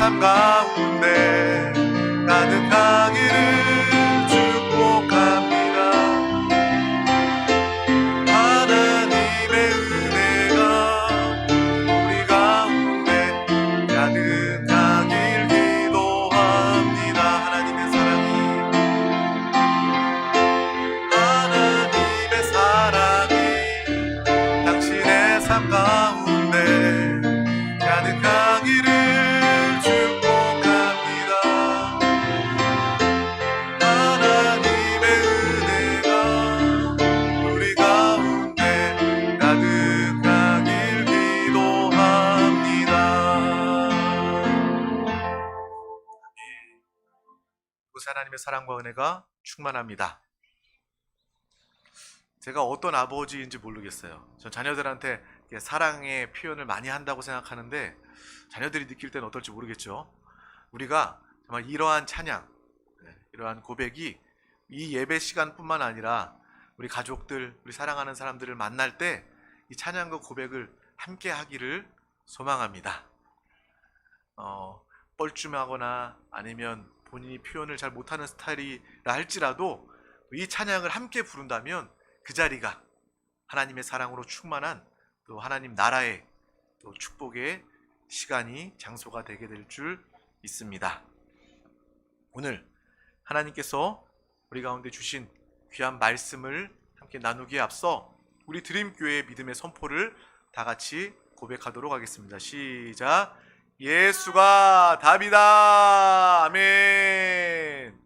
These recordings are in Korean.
삶 가운데 가득하기를 축복합니다. 하나님의 은혜가 우리 가운데 가득하길 기도합니다. 하나님의 사랑이 당신의 삶 가운데 가득하기를 축복합니다. 하나님의 은혜가 우리 가운데 가득하길 기도합니다. 그곳에 하나님의 사랑과 은혜가 충만합니다. 제가 어떤 아버지인지 모르겠어요. 전 자녀들한테 사랑의 표현을 많이 한다고 생각하는데 자녀들이 느낄 때는 어떨지 모르겠죠. 우리가 정말 이러한 찬양, 이러한 고백이 이 예배 시간뿐만 아니라 우리 가족들, 우리 사랑하는 사람들을 만날 때 이 찬양과 고백을 함께 하기를 소망합니다. 뻘쭘하거나 아니면 본인이 표현을 잘 못하는 스타일이라 할지라도 이 찬양을 함께 부른다면 그 자리가 하나님의 사랑으로 충만한 또 하나님 나라의 또 축복의 시간이 장소가 되게 될 줄 믿습니다. 오늘 하나님께서 우리 가운데 주신 귀한 말씀을 함께 나누기에 앞서 우리 드림교회의 믿음의 선포를 다 같이 고백하도록 하겠습니다. 시작. 예수가 답이다. 아멘.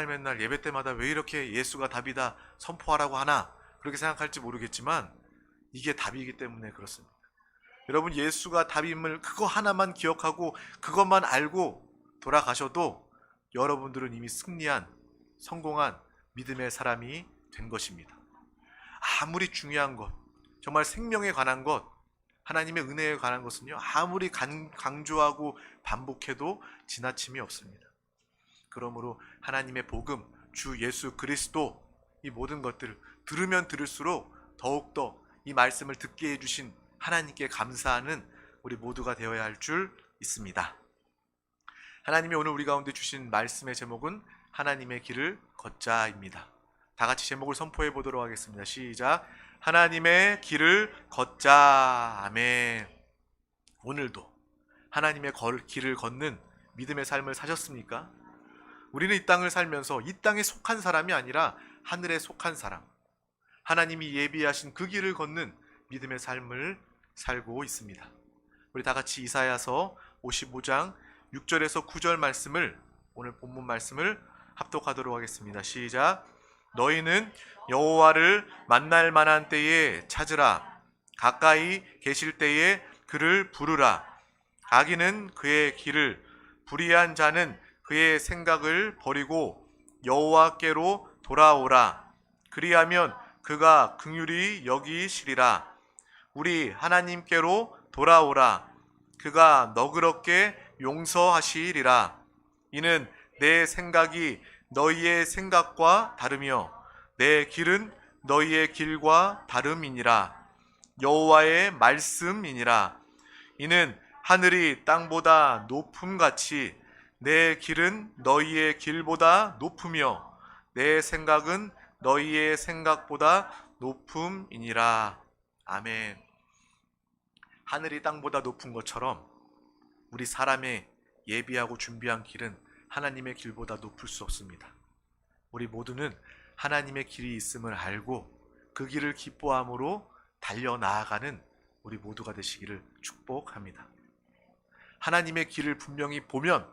맨날 예배 때마다 왜 이렇게 예수가 답이다 선포하라고 하나 그렇게 생각할지 모르겠지만 이게 답이기 때문에 그렇습니다. 여러분, 예수가 답임을 그거 하나만 기억하고 그것만 알고 돌아가셔도 여러분들은 이미 승리한 성공한 믿음의 사람이 된 것입니다. 아무리 중요한 것, 정말 생명에 관한 것, 하나님의 은혜에 관한 것은요, 아무리 강조하고 반복해도 지나침이 없습니다. 그러므로 하나님의 복음, 주 예수 그리스도, 이 모든 것들을 들으면 들을수록 더욱더 이 말씀을 듣게 해주신 하나님께 감사하는 우리 모두가 되어야 할 줄 믿습니다. 하나님이 오늘 우리 가운데 주신 말씀의 제목은 하나님의 길을 걷자입니다. 다 같이 제목을 선포해 보도록 하겠습니다. 시작. 하나님의 길을 걷자. 아멘. 오늘도 하나님의 길을 걷는 믿음의 삶을 사셨습니까? 우리는 이 땅을 살면서 이 땅에 속한 사람이 아니라 하늘에 속한 사람, 하나님이 예비하신 그 길을 걷는 믿음의 삶을 살고 있습니다. 우리 다 같이 이사야서 55장 6절에서 9절 말씀을, 오늘 본문 말씀을 합독하도록 하겠습니다. 시작. 너희는 여호와를 만날 만한 때에 찾으라. 가까이 계실 때에 그를 부르라. 악인은 그의 길을, 불의한 자는 그의 생각을 버리고 여호와께로 돌아오라. 그리하면 그가 긍휼히 여기시리라. 우리 하나님께로 돌아오라. 그가 너그럽게 용서하시리라. 이는 내 생각이 너희의 생각과 다르며 내 길은 너희의 길과 다름이니라. 여호와의 말씀이니라. 이는 하늘이 땅보다 높음같이 내 길은 너희의 길보다 높으며 내 생각은 너희의 생각보다 높음이니라. 아멘. 하늘이 땅보다 높은 것처럼 우리 사람의 예비하고 준비한 길은 하나님의 길보다 높을 수 없습니다. 우리 모두는 하나님의 길이 있음을 알고 그 길을 기뻐함으로 달려나아가는 우리 모두가 되시기를 축복합니다. 하나님의 길을 분명히 보면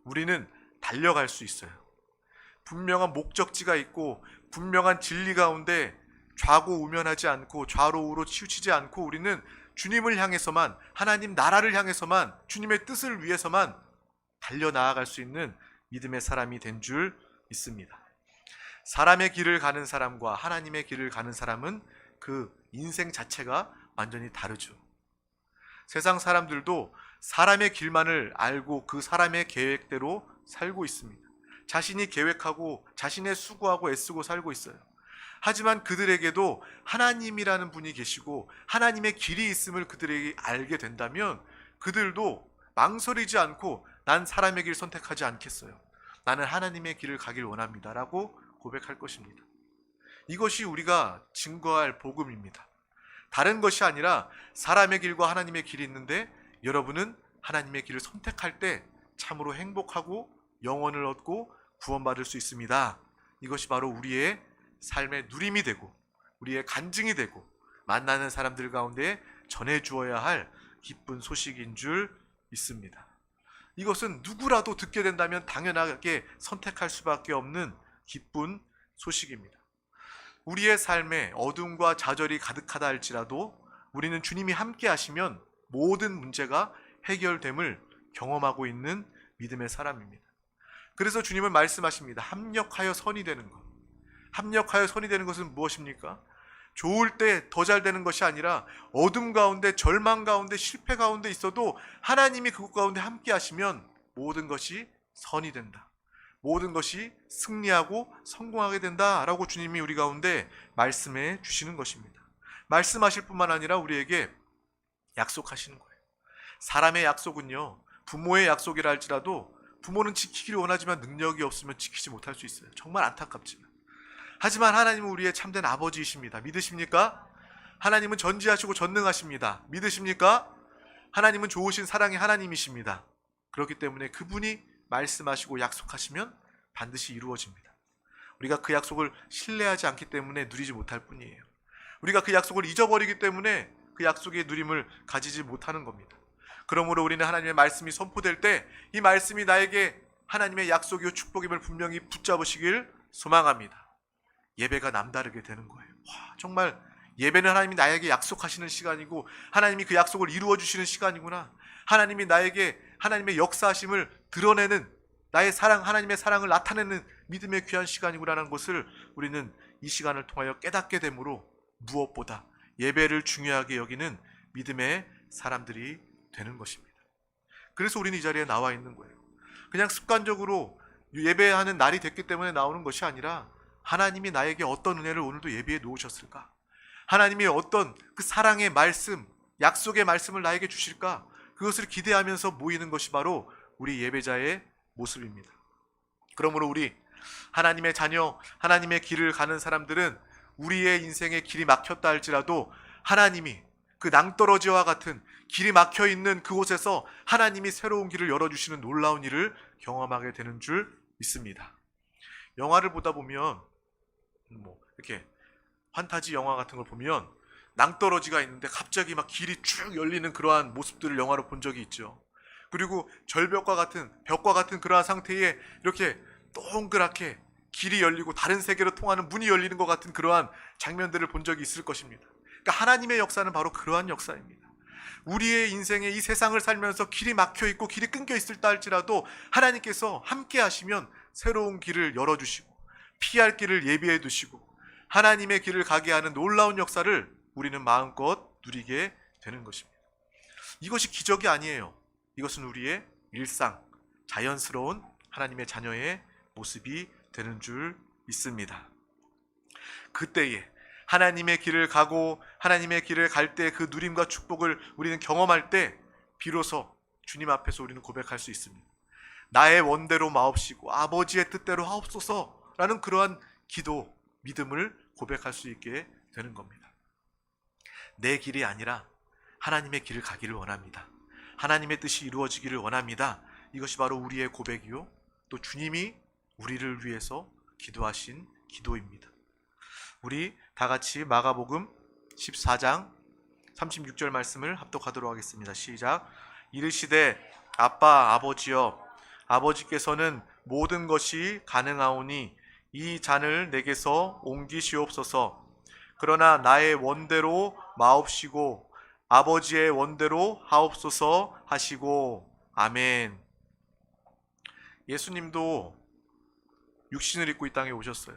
우리는 달려갈 수 있어요. 분명한 목적지가 있고 분명한 진리 가운데 좌고우면하지 않고 좌로우로 치우치지 않고 우리는 주님을 향해서만, 하나님 나라를 향해서만, 주님의 뜻을 위해서만 달려나아갈 수 있는 믿음의 사람이 된 줄 믿습니다. 사람의 길을 가는 사람과 하나님의 길을 가는 사람은 그 인생 자체가 완전히 다르죠. 세상 사람들도 사람의 길만을 알고 그 사람의 계획대로 살고 있습니다. 자신이 계획하고 자신의 수고하고 애쓰고 살고 있어요. 하지만 그들에게도 하나님이라는 분이 계시고 하나님의 길이 있음을 그들에게 알게 된다면 그들도 망설이지 않고 난 사람의 길 선택하지 않겠어요. 나는 하나님의 길을 가길 원합니다. 라고 고백할 것입니다. 이것이 우리가 증거할 복음입니다. 다른 것이 아니라 사람의 길과 하나님의 길이 있는데 여러분은 하나님의 길을 선택할 때 참으로 행복하고 영원을 얻고 구원받을 수 있습니다. 이것이 바로 우리의 삶의 누림이 되고 우리의 간증이 되고 만나는 사람들 가운데 전해주어야 할 기쁜 소식인 줄 믿습니다. 이것은 누구라도 듣게 된다면 당연하게 선택할 수밖에 없는 기쁜 소식입니다. 우리의 삶에 어둠과 좌절이 가득하다 할지라도 우리는 주님이 함께 하시면 모든 문제가 해결됨을 경험하고 있는 믿음의 사람입니다. 그래서 주님은 말씀하십니다. 합력하여 선이 되는 것. 합력하여 선이 되는 것은 무엇입니까? 좋을 때 더 잘 되는 것이 아니라 어둠 가운데, 절망 가운데, 실패 가운데 있어도 하나님이 그곳 가운데 함께 하시면 모든 것이 선이 된다. 모든 것이 승리하고 성공하게 된다라고 주님이 우리 가운데 말씀해 주시는 것입니다. 말씀하실 뿐만 아니라 우리에게 약속하시는 거예요. 사람의 약속은요, 부모의 약속이라 할지라도 부모는 지키기를 원하지만 능력이 없으면 지키지 못할 수 있어요. 정말 안타깝지만. 하지만 하나님은 우리의 참된 아버지이십니다. 믿으십니까? 하나님은 전지하시고 전능하십니다. 믿으십니까? 하나님은 좋으신 사랑의 하나님이십니다. 그렇기 때문에 그분이 말씀하시고 약속하시면 반드시 이루어집니다. 우리가 그 약속을 신뢰하지 않기 때문에 누리지 못할 뿐이에요. 우리가 그 약속을 잊어버리기 때문에 그 약속의 누림을 가지지 못하는 겁니다. 그러므로 우리는 하나님의 말씀이 선포될 때 이 말씀이 나에게 하나님의 약속이요 축복임을 분명히 붙잡으시길 소망합니다. 예배가 남다르게 되는 거예요. 정말 예배는 하나님이 나에게 약속하시는 시간이고 하나님이 그 약속을 이루어 주시는 시간이구나. 하나님이 나에게 하나님의 역사하심을 드러내는 나의 사랑, 하나님의 사랑을 나타내는 믿음의 귀한 시간이구나라는 것을 우리는 이 시간을 통하여 깨닫게 되므로 무엇보다 예배를 중요하게 여기는 믿음의 사람들이 되는 것입니다. 그래서 우리는 이 자리에 나와 있는 거예요. 그냥 습관적으로 예배하는 날이 됐기 때문에 나오는 것이 아니라 하나님이 나에게 어떤 은혜를 오늘도 예비해 놓으셨을까? 하나님이 어떤 그 사랑의 말씀, 약속의 말씀을 나에게 주실까? 그것을 기대하면서 모이는 것이 바로 우리 예배자의 모습입니다. 그러므로 우리 하나님의 자녀, 하나님의 길을 가는 사람들은 우리의 인생의 길이 막혔다 할지라도 하나님이 그 낭떠러지와 같은 길이 막혀 있는 그곳에서 하나님이 새로운 길을 열어주시는 놀라운 일을 경험하게 되는 줄 믿습니다. 영화를 보다 보면 이렇게 판타지 영화 같은 걸 보면 낭떠러지가 있는데 갑자기 막 길이 쭉 열리는 그러한 모습들을 영화로 본 적이 있죠. 그리고 절벽과 같은 벽과 같은 그러한 상태에 이렇게 동그랗게 길이 열리고 다른 세계로 통하는 문이 열리는 것 같은 그러한 장면들을 본 적이 있을 것입니다. 그러니까 하나님의 역사는 바로 그러한 역사입니다. 우리의 인생에 이 세상을 살면서 길이 막혀 있고 길이 끊겨 있을 때 할지라도 하나님께서 함께 하시면 새로운 길을 열어주시고 피할 길을 예비해 두시고 하나님의 길을 가게 하는 놀라운 역사를 우리는 마음껏 누리게 되는 것입니다. 이것이 기적이 아니에요. 이것은 우리의 일상, 자연스러운 하나님의 자녀의 모습이 되는 줄 믿습니다. 그때에 하나님의 길을 가고 하나님의 길을 갈 때 그 누림과 축복을 우리는 경험할 때 비로소 주님 앞에서 우리는 고백할 수 있습니다. 나의 원대로 마옵시고 아버지의 뜻대로 하옵소서라는 그러한 기도, 믿음을 고백할 수 있게 되는 겁니다. 내 길이 아니라 하나님의 길을 가기를 원합니다. 하나님의 뜻이 이루어지기를 원합니다. 이것이 바로 우리의 고백이요 또 주님이 우리를 위해서 기도하신 기도입니다. 우리 다 같이 마가복음 14장 36절 말씀을 합독하도록 하겠습니다. 시작. 이르시되 아빠 아버지여 아버지께서는 모든 것이 가능하오니 이 잔을 내게서 옮기시옵소서. 그러나 나의 원대로 마옵시고 아버지의 원대로 하옵소서 하시고 아멘. 예수님도 육신을 입고 이 땅에 오셨어요.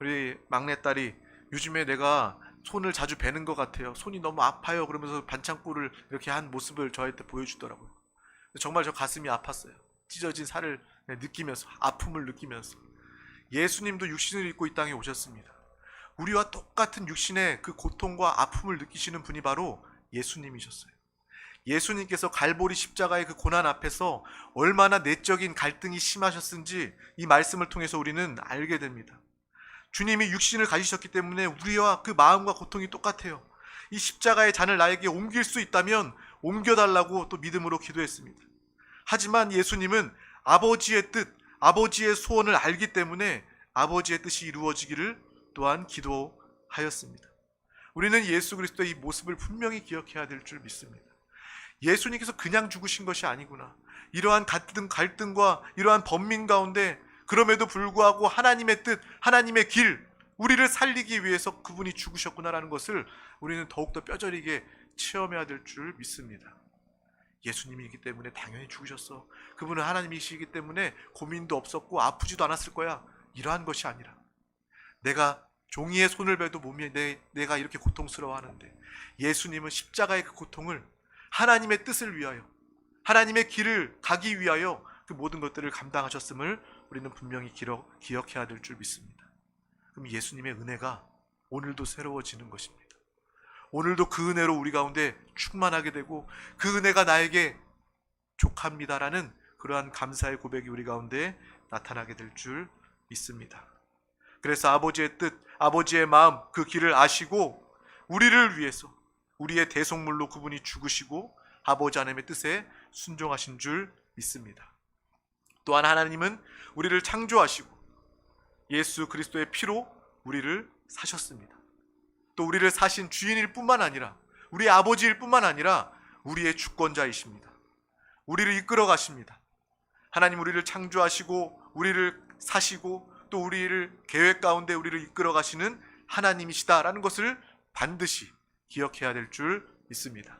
우리 막내딸이 요즘에 내가 손을 자주 베는 것 같아요. 손이 너무 아파요. 그러면서 반창고를 이렇게 한 모습을 저한테 보여주더라고요. 정말 저 가슴이 아팠어요. 찢어진 살을 느끼면서, 아픔을 느끼면서. 예수님도 육신을 입고 이 땅에 오셨습니다. 우리와 똑같은 육신의 그 고통과 아픔을 느끼시는 분이 바로 예수님이셨어요. 예수님께서 갈보리 십자가의 그 고난 앞에서 얼마나 내적인 갈등이 심하셨은지 이 말씀을 통해서 우리는 알게 됩니다. 주님이 육신을 가지셨기 때문에 우리와 그 마음과 고통이 똑같아요. 이 십자가의 잔을 나에게 옮길 수 있다면 옮겨달라고 또 믿음으로 기도했습니다. 하지만 예수님은 아버지의 뜻, 아버지의 소원을 알기 때문에 아버지의 뜻이 이루어지기를 또한 기도하였습니다. 우리는 예수 그리스도의 이 모습을 분명히 기억해야 될 줄 믿습니다. 예수님께서 그냥 죽으신 것이 아니구나. 이러한 갈등과 이러한 번민 가운데 그럼에도 불구하고 하나님의 뜻, 하나님의 길, 우리를 살리기 위해서 그분이 죽으셨구나라는 것을 우리는 더욱더 뼈저리게 체험해야 될 줄 믿습니다. 예수님이기 때문에 당연히 죽으셨어. 그분은 하나님이시기 때문에 고민도 없었고 아프지도 않았을 거야. 이러한 것이 아니라 내가 종이의 손을 베도 몸이 내가 이렇게 고통스러워하는데 예수님은 십자가의 그 고통을 하나님의 뜻을 위하여, 하나님의 길을 가기 위하여 그 모든 것들을 감당하셨음을 우리는 분명히 기억해야 될 줄 믿습니다. 그럼 예수님의 은혜가 오늘도 새로워지는 것입니다. 오늘도 그 은혜로 우리 가운데 충만하게 되고 그 은혜가 나에게 족합니다라는 그러한 감사의 고백이 우리 가운데 나타나게 될 줄 믿습니다. 그래서 아버지의 뜻, 아버지의 마음, 그 길을 아시고 우리를 위해서 우리의 대속물로 그분이 죽으시고 아버지 하나님의 뜻에 순종하신 줄 믿습니다. 또한 하나님은 우리를 창조하시고 예수 그리스도의 피로 우리를 사셨습니다. 또 우리를 사신 주인일 뿐만 아니라 우리 아버지일 뿐만 아니라 우리의 주권자이십니다. 우리를 이끌어 가십니다. 하나님 우리를 창조하시고 우리를 사시고 또 우리를 계획 가운데 우리를 이끌어 가시는 하나님이시다라는 것을 반드시 기억해야 될 줄 믿습니다.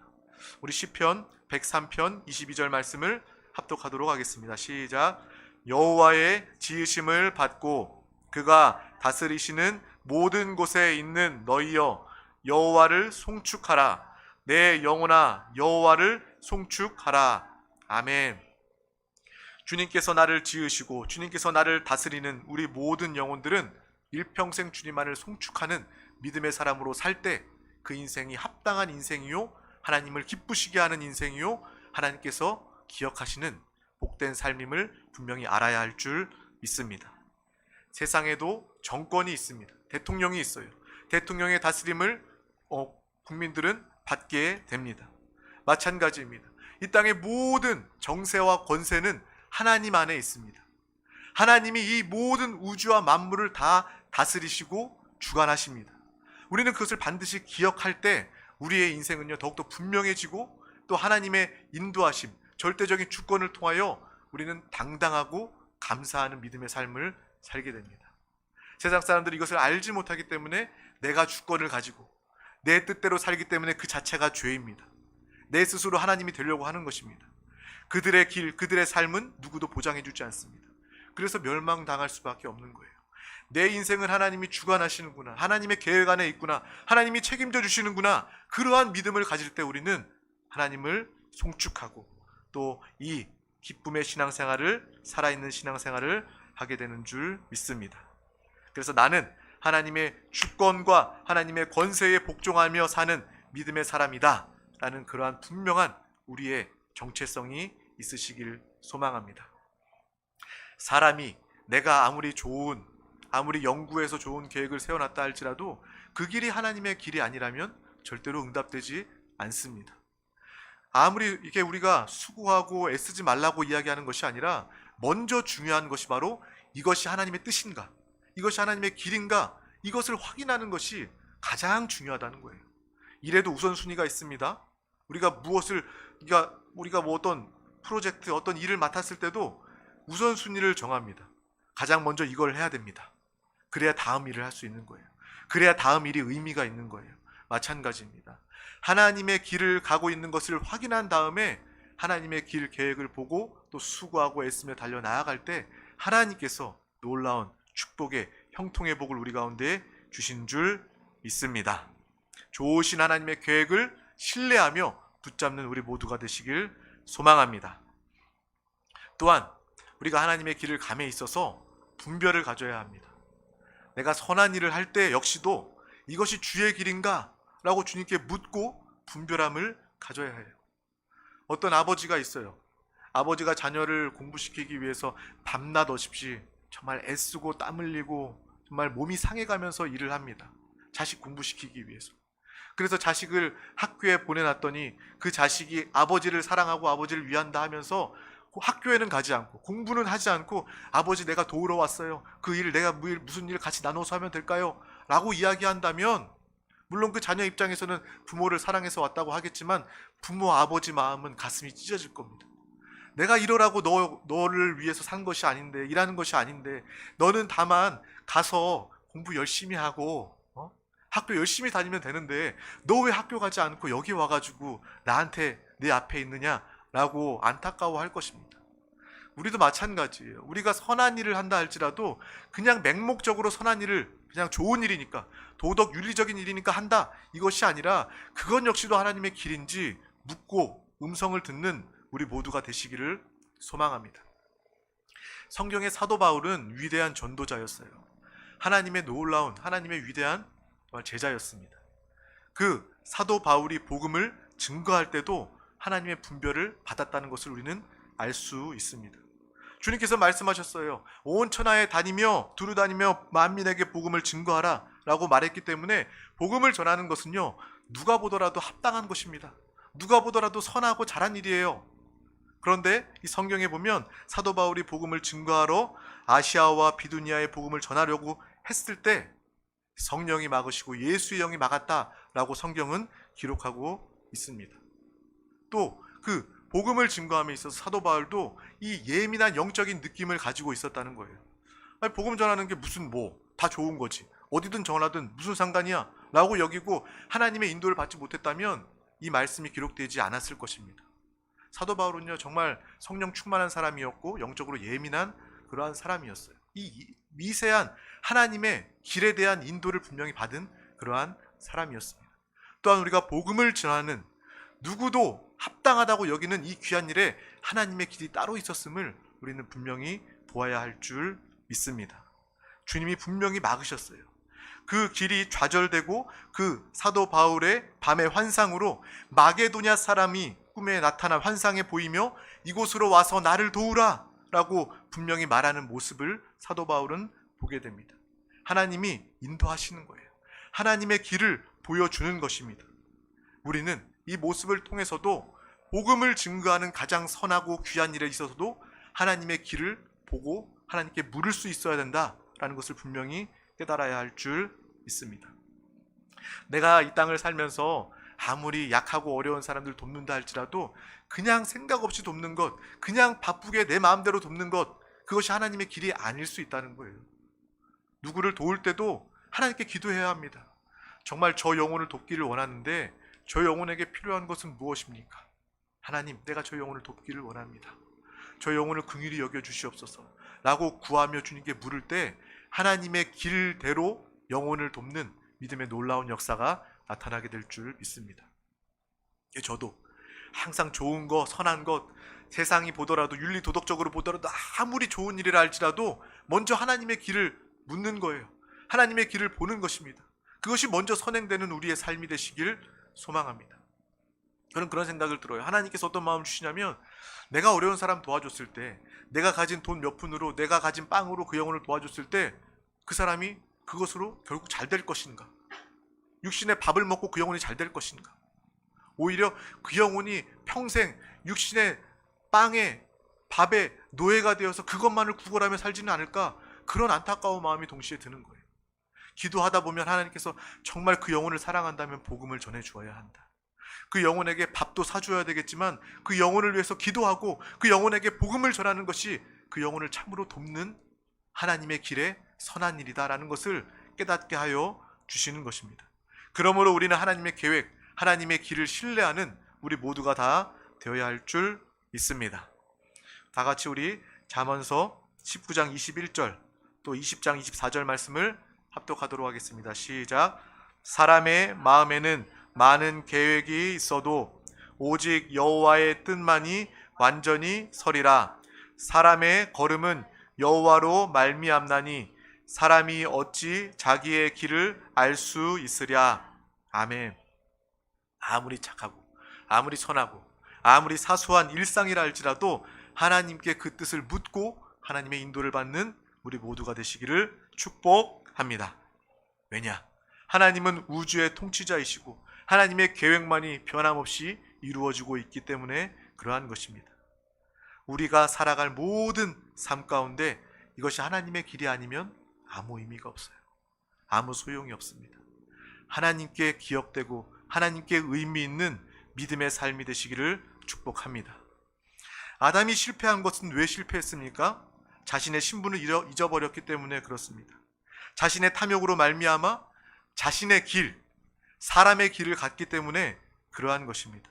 우리 시편 103편 22절 말씀을 합독하도록 하겠습니다. 시작. 여호와의 지으심을 받고 그가 다스리시는 모든 곳에 있는 너희여 여호와를 송축하라. 내 영혼아 여호와를 송축하라. 아멘. 주님께서 나를 지으시고 주님께서 나를 다스리는 우리 모든 영혼들은 일평생 주님만을 송축하는 믿음의 사람으로 살 때 그 인생이 합당한 인생이요 하나님을 기쁘시게 하는 인생이요 하나님께서 기억하시는 복된 삶임을 분명히 알아야 할 줄 믿습니다. 세상에도 정권이 있습니다. 대통령이 있어요. 대통령의 다스림을 국민들은 받게 됩니다. 마찬가지입니다. 이 땅의 모든 정세와 권세는 하나님 안에 있습니다. 하나님이 이 모든 우주와 만물을 다 다스리시고 주관하십니다. 우리는 그것을 반드시 기억할 때 우리의 인생은요 더욱더 분명해지고 또 하나님의 인도하심, 절대적인 주권을 통하여 우리는 당당하고 감사하는 믿음의 삶을 살게 됩니다. 세상 사람들이 이것을 알지 못하기 때문에 내가 주권을 가지고 내 뜻대로 살기 때문에 그 자체가 죄입니다. 내 스스로 하나님이 되려고 하는 것입니다. 그들의 길, 그들의 삶은 누구도 보장해 주지 않습니다. 그래서 멸망당할 수밖에 없는 거예요. 내 인생은 하나님이 주관하시는구나, 하나님의 계획 안에 있구나, 하나님이 책임져 주시는구나, 그러한 믿음을 가질 때 우리는 하나님을 송축하고 또 이 기쁨의 신앙생활을, 살아있는 신앙생활을 하게 되는 줄 믿습니다. 그래서 나는 하나님의 주권과 하나님의 권세에 복종하며 사는 믿음의 사람이다 라는 그러한 분명한 우리의 정체성이 있으시길 소망합니다. 사람이 내가 아무리 연구해서 좋은 계획을 세워놨다 할지라도 그 길이 하나님의 길이 아니라면 절대로 응답되지 않습니다. 아무리 이게 우리가 수고하고 애쓰지 말라고 이야기하는 것이 아니라 먼저 중요한 것이 바로 이것이 하나님의 뜻인가, 이것이 하나님의 길인가, 이것을 확인하는 것이 가장 중요하다는 거예요. 이래도 우선순위가 있습니다. 우리가 뭐 어떤 프로젝트, 어떤 일을 맡았을 때도 우선순위를 정합니다. 가장 먼저 이걸 해야 됩니다. 그래야 다음 일을 할 수 있는 거예요. 그래야 다음 일이 의미가 있는 거예요. 마찬가지입니다. 하나님의 길을 가고 있는 것을 확인한 다음에 하나님의 길 계획을 보고 또 수고하고 애쓰며 달려 나아갈 때 하나님께서 놀라운 축복의 형통의 복을 우리 가운데 주신 줄 믿습니다. 좋으신 하나님의 계획을 신뢰하며 붙잡는 우리 모두가 되시길 소망합니다. 또한 우리가 하나님의 길을 감에 있어서 분별을 가져야 합니다. 내가 선한 일을 할 때 역시도 이것이 주의 길인가? 라고 주님께 묻고 분별함을 가져야 해요. 어떤 아버지가 있어요. 아버지가 자녀를 공부시키기 위해서 밤낮 없이 정말 애쓰고 땀 흘리고 정말 몸이 상해가면서 일을 합니다. 자식 공부시키기 위해서. 그래서 자식을 학교에 보내놨더니 그 자식이 아버지를 사랑하고 아버지를 위한다 하면서 학교에는 가지 않고 공부는 하지 않고 아버지 내가 도우러 왔어요. 그 일 내가 무슨 일 같이 나눠서 하면 될까요? 라고 이야기한다면 물론 그 자녀 입장에서는 부모를 사랑해서 왔다고 하겠지만 부모 아버지 마음은 가슴이 찢어질 겁니다. 내가 이러라고 너를 위해서 산 것이 아닌데, 일하는 것이 아닌데, 너는 다만 가서 공부 열심히 하고 학교 열심히 다니면 되는데 너 왜 학교 가지 않고 여기 와가지고 나한테 내 앞에 있느냐라고 안타까워할 것입니다. 우리도 마찬가지예요. 우리가 선한 일을 한다 할지라도 그냥 맹목적으로 선한 일을 그냥 좋은 일이니까 도덕 윤리적인 일이니까 한다 이것이 아니라 그건 역시도 하나님의 길인지 묻고 음성을 듣는 우리 모두가 되시기를 소망합니다. 성경의 사도 바울은 위대한 전도자였어요. 하나님의 놀라운 하나님의 위대한 제자였습니다. 그 사도 바울이 복음을 증거할 때도 하나님의 분별을 받았다는 것을 우리는 알 수 있습니다. 주님께서 말씀하셨어요. 온 천하에 다니며 두루 다니며 만민에게 복음을 증거하라 라고 말했기 때문에 복음을 전하는 것은요 누가 보더라도 합당한 것입니다. 누가 보더라도 선하고 잘한 일이에요. 그런데 이 성경에 보면 사도 바울이 복음을 증거하러 아시아와 비두니아의 복음을 전하려고 했을 때 성령이 막으시고 예수의 영이 막았다라고 성경은 기록하고 있습니다. 또 그 복음을 증거함에 있어서 사도 바울도 이 예민한 영적인 느낌을 가지고 있었다는 거예요. 아니, 복음 전하는 게 무슨 다 좋은 거지. 어디든 전하든 무슨 상관이야 라고 여기고 하나님의 인도를 받지 못했다면 이 말씀이 기록되지 않았을 것입니다. 사도 바울은요 정말 성령 충만한 사람이었고 영적으로 예민한 그러한 사람이었어요. 이 미세한 하나님의 길에 대한 인도를 분명히 받은 그러한 사람이었습니다. 또한 우리가 복음을 전하는 누구도 합당하다고 여기는 이 귀한 일에 하나님의 길이 따로 있었음을 우리는 분명히 보아야 할 줄 믿습니다. 주님이 분명히 막으셨어요. 그 길이 좌절되고 그 사도 바울의 밤의 환상으로 마게도냐 사람이 꿈에 나타나 환상에 보이며 이곳으로 와서 나를 도우라 라고 분명히 말하는 모습을 사도 바울은 보게 됩니다. 하나님이 인도하시는 거예요. 하나님의 길을 보여주는 것입니다. 우리는 이 모습을 통해서도 복음을 증거하는 가장 선하고 귀한 일에 있어서도 하나님의 길을 보고 하나님께 물을 수 있어야 된다라는 것을 분명히 깨달아야 할 줄 믿습니다. 내가 이 땅을 살면서 아무리 약하고 어려운 사람들 돕는다 할지라도 그냥 생각 없이 돕는 것, 그냥 바쁘게 내 마음대로 돕는 것, 그것이 하나님의 길이 아닐 수 있다는 거예요. 누구를 도울 때도 하나님께 기도해야 합니다. 정말 저 영혼을 돕기를 원하는데 저 영혼에게 필요한 것은 무엇입니까? 하나님, 내가 저 영혼을 돕기를 원합니다. 저 영혼을 긍휼히 여겨 주시옵소서 라고 구하며 주님께 물을 때 하나님의 길대로 영혼을 돕는 믿음의 놀라운 역사가 나타나게 될 줄 믿습니다. 저도 항상 좋은 것, 선한 것, 세상이 보더라도 윤리 도덕적으로 보더라도 아무리 좋은 일이라 할지라도 먼저 하나님의 길을 묻는 거예요. 하나님의 길을 보는 것입니다. 그것이 먼저 선행되는 우리의 삶이 되시길 소망합니다. 저는 그런 생각을 들어요. 하나님께서 어떤 마음을 주시냐면 내가 어려운 사람 도와줬을 때, 내가 가진 돈 몇 푼으로, 내가 가진 빵으로 그 영혼을 도와줬을 때 그 사람이 그것으로 결국 잘 될 것인가? 육신의 밥을 먹고 그 영혼이 잘 될 것인가? 오히려 그 영혼이 평생 육신의 빵에 밥에 노예가 되어서 그것만을 구걸하며 살지는 않을까? 그런 안타까운 마음이 동시에 드는 거예요. 기도하다 보면 하나님께서 정말 그 영혼을 사랑한다면 복음을 전해주어야 한다. 그 영혼에게 밥도 사줘야 되겠지만 그 영혼을 위해서 기도하고 그 영혼에게 복음을 전하는 것이 그 영혼을 참으로 돕는 하나님의 길에 선한 일이다라는 것을 깨닫게 하여 주시는 것입니다. 그러므로 우리는 하나님의 계획, 하나님의 길을 신뢰하는 우리 모두가 다 되어야 할 줄 믿습니다. 다 같이 우리 잠언서 19장 21절 또 20장 24절 말씀을 합독하도록 하겠습니다. 시작. 사람의 마음에는 많은 계획이 있어도 오직 여호와의 뜻만이 완전히 서리라. 사람의 걸음은 여호와로 말미암나니 사람이 어찌 자기의 길을 알 수 있으랴. 아멘. 아무리 착하고 아무리 선하고 아무리 사소한 일상이라 할지라도 하나님께 그 뜻을 묻고 하나님의 인도를 받는 우리 모두가 되시기를 축복합니다. 왜냐? 하나님은 우주의 통치자이시고 하나님의 계획만이 변함없이 이루어지고 있기 때문에 그러한 것입니다. 우리가 살아갈 모든 삶 가운데 이것이 하나님의 길이 아니면 아무 의미가 없어요. 아무 소용이 없습니다. 하나님께 기억되고 하나님께 의미 있는 믿음의 삶이 되시기를 축복합니다. 아담이 실패한 것은 왜 실패했습니까? 자신의 신분을 잊어버렸기 때문에 그렇습니다. 자신의 탐욕으로 말미암아 자신의 길, 사람의 길을 갔기 때문에 그러한 것입니다.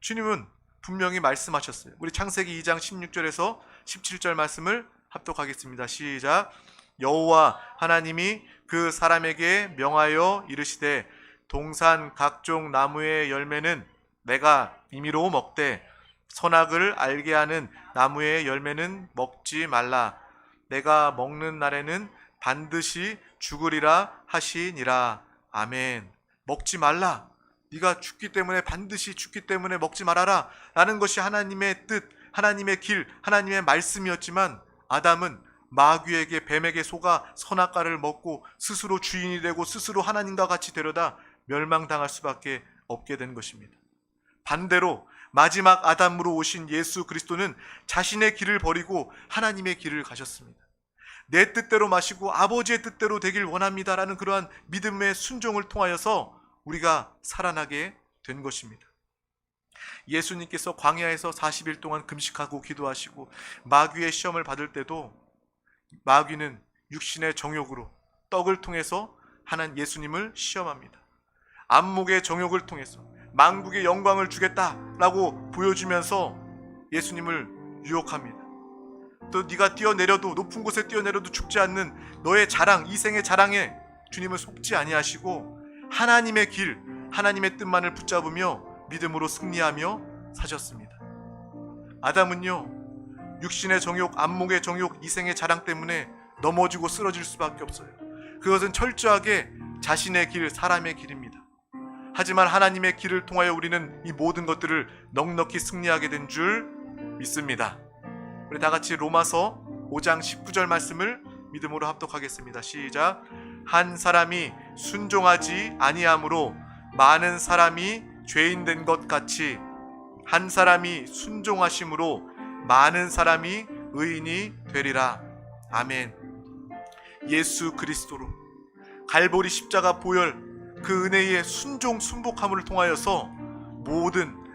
주님은 분명히 말씀하셨어요. 우리 창세기 2장 16절에서 17절 말씀을 합독하겠습니다. 시작. 여호와 하나님이 그 사람에게 명하여 이르시되 동산 각종 나무의 열매는 내가 임의로 먹되 선악을 알게 하는 나무의 열매는 먹지 말라. 내가 먹는 날에는 반드시 죽으리라 하시니라. 아멘. 먹지 말라. 네가 죽기 때문에, 반드시 죽기 때문에 먹지 말아라 라는 것이 하나님의 뜻, 하나님의 길, 하나님의 말씀이었지만 아담은 마귀에게, 뱀에게 속아 선악과를 먹고 스스로 주인이 되고 스스로 하나님과 같이 되려다 멸망당할 수밖에 없게 된 것입니다. 반대로 마지막 아담으로 오신 예수 그리스도는 자신의 길을 버리고 하나님의 길을 가셨습니다. 내 뜻대로 마시고 아버지의 뜻대로 되길 원합니다라는 그러한 믿음의 순종을 통하여서 우리가 살아나게 된 것입니다. 예수님께서 광야에서 40일 동안 금식하고 기도하시고 마귀의 시험을 받을 때도 마귀는 육신의 정욕으로 떡을 통해서 하나님 예수님을 시험합니다. 안목의 정욕을 통해서 만국의 영광을 주겠다라고 보여주면서 예수님을 유혹합니다. 또 네가 뛰어내려도, 높은 곳에 뛰어내려도 죽지 않는 너의 자랑, 이생의 자랑에 주님을 속지 아니하시고 하나님의 길, 하나님의 뜻만을 붙잡으며 믿음으로 승리하며 사셨습니다. 아담은요, 육신의 정욕, 안목의 정욕, 이생의 자랑 때문에 넘어지고 쓰러질 수밖에 없어요. 그것은 철저하게 자신의 길, 사람의 길입니다. 하지만 하나님의 길을 통하여 우리는 이 모든 것들을 넉넉히 승리하게 된 줄 믿습니다. 우리 다 같이 로마서 5장 19절 말씀을 믿음으로 합독하겠습니다. 시작. 한 사람이 순종하지 아니함으로 많은 사람이 죄인 된 것 같이 한 사람이 순종하심으로 많은 사람이 의인이 되리라. 아멘. 예수 그리스도로 갈보리 십자가 보혈 그 은혜의 순종함을 통하여서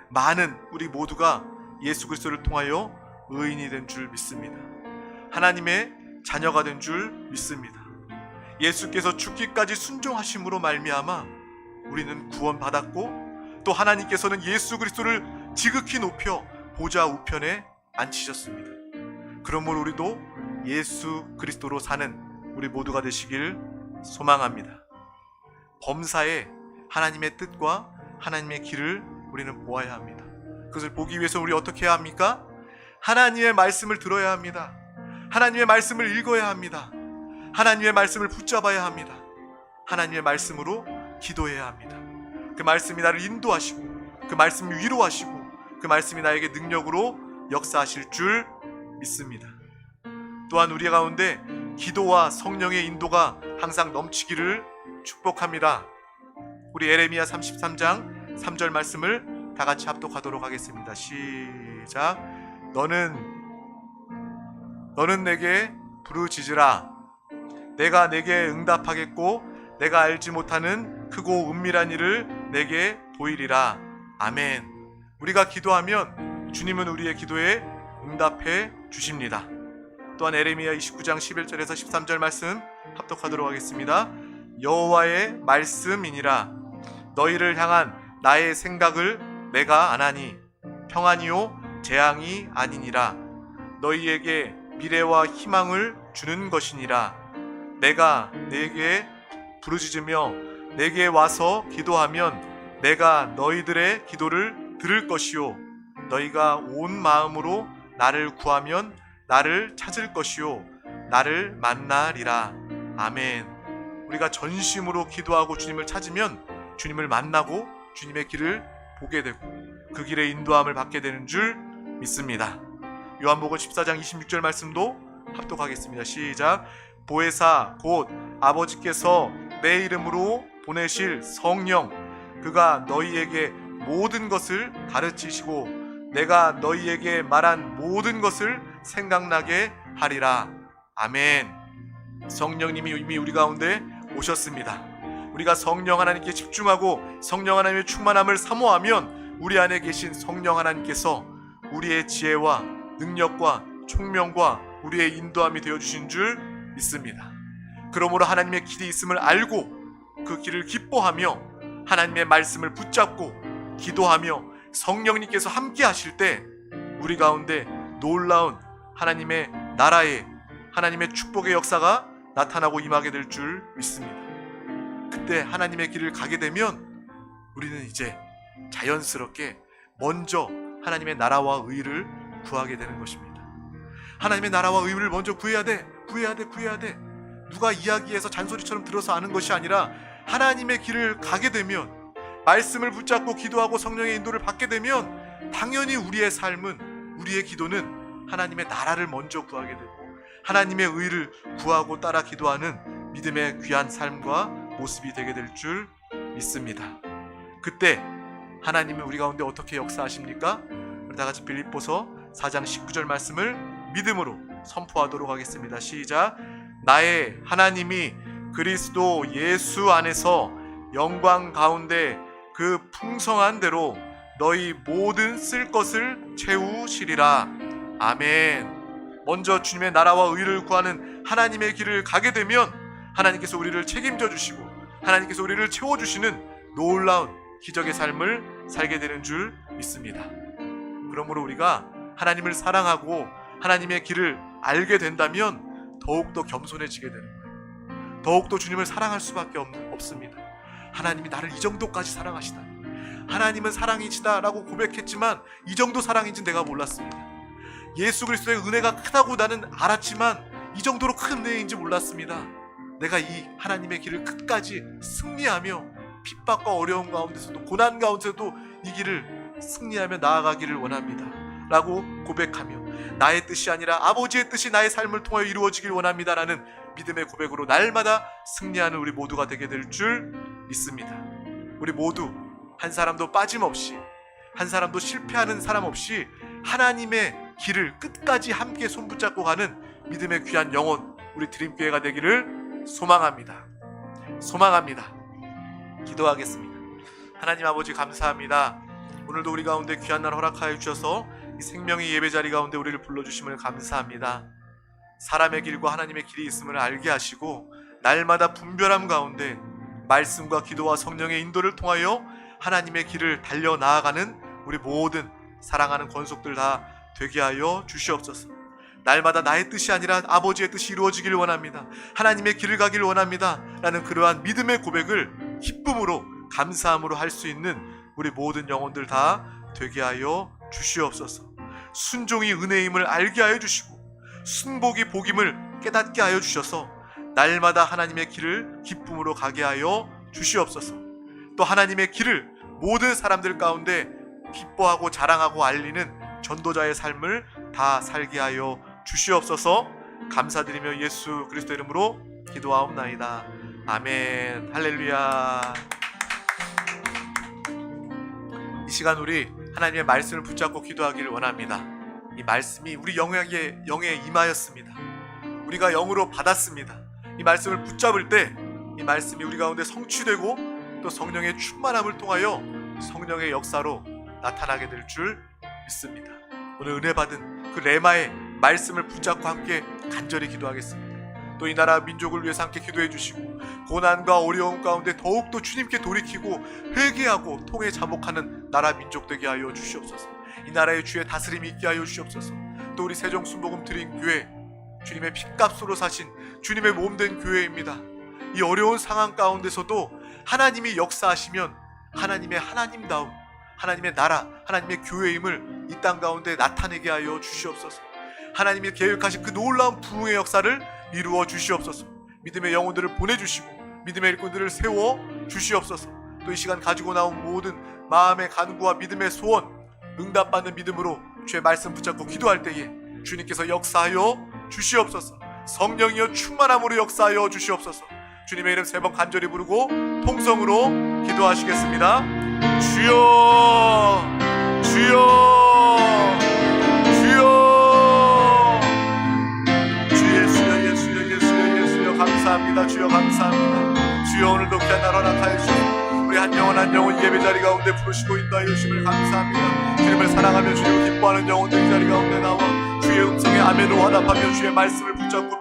많은 우리 모두가 예수 그리스도를 통하여 의인이 된 줄 믿습니다. 하나님의 자녀가 된 줄 믿습니다. 예수께서 죽기까지 순종하심으로 말미암아 우리는 구원받았고 또 하나님께서는 예수 그리스도를 지극히 높여 보좌 우편에 앉히셨습니다. 그러므로 우리도 예수 그리스도로 사는 우리 모두가 되시길 소망합니다. 범사에 하나님의 뜻과 하나님의 길을 우리는 보아야 합니다. 그것을 보기 위해서 우리 어떻게 해야 합니까? 하나님의 말씀을 들어야 합니다. 하나님의 말씀을 읽어야 합니다. 하나님의 말씀을 붙잡아야 합니다. 하나님의 말씀으로 기도해야 합니다. 그 말씀이 나를 인도하시고 그 말씀이 위로하시고 그 말씀이 나에게 능력으로 역사하실 줄 믿습니다. 또한 우리 가운데 기도와 성령의 인도가 항상 넘치기를 축복합니다. 우리 예레미야 33장 3절 말씀을 다 같이 합독하도록 하겠습니다. 시작. 너는 내게 부르짖으라. 내가 내게 응답하겠고 내가 알지 못하는 크고 은밀한 일을 내게 보이리라. 아멘. 우리가 기도하면 주님은 우리의 기도에 응답해 주십니다. 또한 예레미야 29장 11절에서 13절 말씀 합독하도록 하겠습니다. 여호와의 말씀이니라. 너희를 향한 나의 생각을 내가 아나니 평안이요 재앙이 아니니라. 너희에게 미래와 희망을 주는 것이니라. 내가 내게 부르짖으며 내게 와서 기도하면 내가 너희들의 기도를 들을 것이요 너희가 온 마음으로 나를 구하면 나를 찾을 것이요 나를 만나리라. 아멘. 우리가 전심으로 기도하고 주님을 찾으면 주님을 만나고 주님의 길을 보게 되고 그 길의 인도함을 받게 되는 줄 믿습니다. 요한복음 14장 26절 말씀도 합독하겠습니다. 시작. 보혜사 곧 아버지께서 내 이름으로 보내실 성령 그가 너희에게 모든 것을 가르치시고 내가 너희에게 말한 모든 것을 생각나게 하리라. 아멘. 성령님이 이미 우리 가운데 오셨습니다. 우리가 성령 하나님께 집중하고 성령 하나님의 충만함을 사모하면 우리 안에 계신 성령 하나님께서 우리의 지혜와 능력과 총명과 우리의 인도함이 되어주신 줄 믿습니다. 그러므로 하나님의 길이 있음을 알고 그 길을 기뻐하며 하나님의 말씀을 붙잡고 기도하며 성령님께서 함께 하실 때 우리 가운데 놀라운 하나님의 나라의 하나님의 축복의 역사가 나타나고 임하게 될 줄 믿습니다. 그때 하나님의 길을 가게 되면 우리는 이제 자연스럽게 먼저 하나님의 나라와 의를 구하게 되는 것입니다. 하나님의 나라와 의를 먼저 구해야 돼. 누가 이야기해서 잔소리처럼 들어서 아는 것이 아니라 하나님의 길을 가게 되면 말씀을 붙잡고 기도하고 성령의 인도를 받게 되면 당연히 우리의 삶은 우리의 기도는 하나님의 나라를 먼저 구하게 되고 하나님의 의를 구하고 따라 기도하는 믿음의 귀한 삶과 모습이 되게 될 줄 믿습니다. 그때 하나님이 우리 가운데 어떻게 역사하십니까? 우리 다 같이 빌립보서 4장 19절 말씀을 믿음으로 선포하도록 하겠습니다. 시작. 나의 하나님이 그리스도 예수 안에서 영광 가운데 그 풍성한 대로 너희 모든 쓸 것을 채우시리라. 아멘. 먼저 주님의 나라와 의를 구하는 하나님의 길을 가게 되면 하나님께서 우리를 책임져 주시고 하나님께서 우리를 채워주시는 놀라운 기적의 삶을 살게 되는 줄 믿습니다. 그러므로 우리가 하나님을 사랑하고 하나님의 길을 알게 된다면 더욱더 겸손해지게 되는 거예요. 더욱더 주님을 사랑할 수밖에 없습니다. 하나님이 나를 이 정도까지 사랑하시다니, 하나님은 사랑이시다라고 고백했지만 이 정도 사랑인지 내가 몰랐습니다. 예수 그리스도의 은혜가 크다고 나는 알았지만 이 정도로 큰 은혜인지 몰랐습니다. 내가 이 하나님의 길을 끝까지 승리하며 핍박과 어려움 가운데서도 고난 가운데서도 이 길을 승리하며 나아가기를 원합니다 라고 고백하며 나의 뜻이 아니라 아버지의 뜻이 나의 삶을 통하여 이루어지길 원합니다 라는 믿음의 고백으로 날마다 승리하는 우리 모두가 되게 될 줄 믿습니다. 우리 모두 한 사람도 빠짐없이, 한 사람도 실패하는 사람 없이 하나님의 길을 끝까지 함께 손붙잡고 가는 믿음의 귀한 영혼, 우리 드림교회가 되기를 소망합니다. 기도하겠습니다. 하나님 아버지 감사합니다. 오늘도 우리 가운데 귀한 날 허락하여 주셔서 이 생명의 예배 자리 가운데 우리를 불러주심을 감사합니다. 사람의 길과 하나님의 길이 있음을 알게 하시고 날마다 분별함 가운데 말씀과 기도와 성령의 인도를 통하여 하나님의 길을 달려나아가는 우리 모든 사랑하는 권속들 다 되게 하여 주시옵소서. 날마다 나의 뜻이 아니라 아버지의 뜻이 이루어지길 원합니다. 하나님의 길을 가길 원합니다 라는 그러한 믿음의 고백을 기쁨으로 감사함으로 할 수 있는 우리 모든 영혼들 다 되게 하여 주시옵소서. 순종이 은혜임을 알게 하여 주시고 순복이 복임을 깨닫게 하여 주셔서 날마다 하나님의 길을 기쁨으로 가게 하여 주시옵소서. 또 하나님의 길을 모든 사람들 가운데 기뻐하고 자랑하고 알리는 전도자의 삶을 다 살게 하여 주시옵소서. 감사드리며 예수 그리스도 이름으로 기도하옵나이다. 아멘. 할렐루야. 이 시간 우리 하나님의 말씀을 붙잡고 기도하기를 원합니다. 이 말씀이 우리 영에 임하였습니다. 우리가 영으로 받았습니다. 이 말씀을 붙잡을 때 이 말씀이 우리 가운데 성취되고 또 성령의 충만함을 통하여 성령의 역사로 나타나게 될 줄 믿습니다. 오늘 은혜 받은 그 레마의 말씀을 붙잡고 함께 간절히 기도하겠습니다. 또 이 나라 민족을 위해서 함께 기도해 주시고 고난과 어려움 가운데 더욱더 주님께 돌이키고 회개하고 통해 자복하는 나라 민족 되게 하여 주시옵소서. 이 나라의 주의 다스림이 있게 하여 주시옵소서. 또 우리 세종순복음 드림 교회, 주님의 핏값으로 사신 주님의 몸된 교회입니다. 이 어려운 상황 가운데서도 하나님이 역사하시면 하나님의 하나님다운 하나님의 나라, 하나님의 교회임을 이 땅 가운데 나타내게 하여 주시옵소서. 하나님이 계획하신 그 놀라운 부흥의 역사를 이루어 주시옵소서. 믿음의 영혼들을 보내주시고 믿음의 일꾼들을 세워 주시옵소서. 또 이 시간 가지고 나온 모든 마음의 간구와 믿음의 소원 응답받는 믿음으로 주의 말씀 붙잡고 기도할 때에 주님께서 역사하여 주시옵소서. 성령이여 충만함으로 역사하여 주시옵소서. 주님의 이름 3번 간절히 부르고 통성으로 기도하시겠습니다. 주여 주여 주여 주 예수여 예수여 예수여 예수여 감사합니다. 주여 감사합니다. 주여 오늘도 귀한 나라 나타내 주시옵소서. 우리 한 영혼 예배 자리 가운데 부르시고 인도하여 주심을 감사합니다. 주님을 사랑하며 주님을 기뻐하는 영혼들 이 자리 가운데 나와 주의 음성에 아멘으로 화답하며 주의 말씀을 붙잡고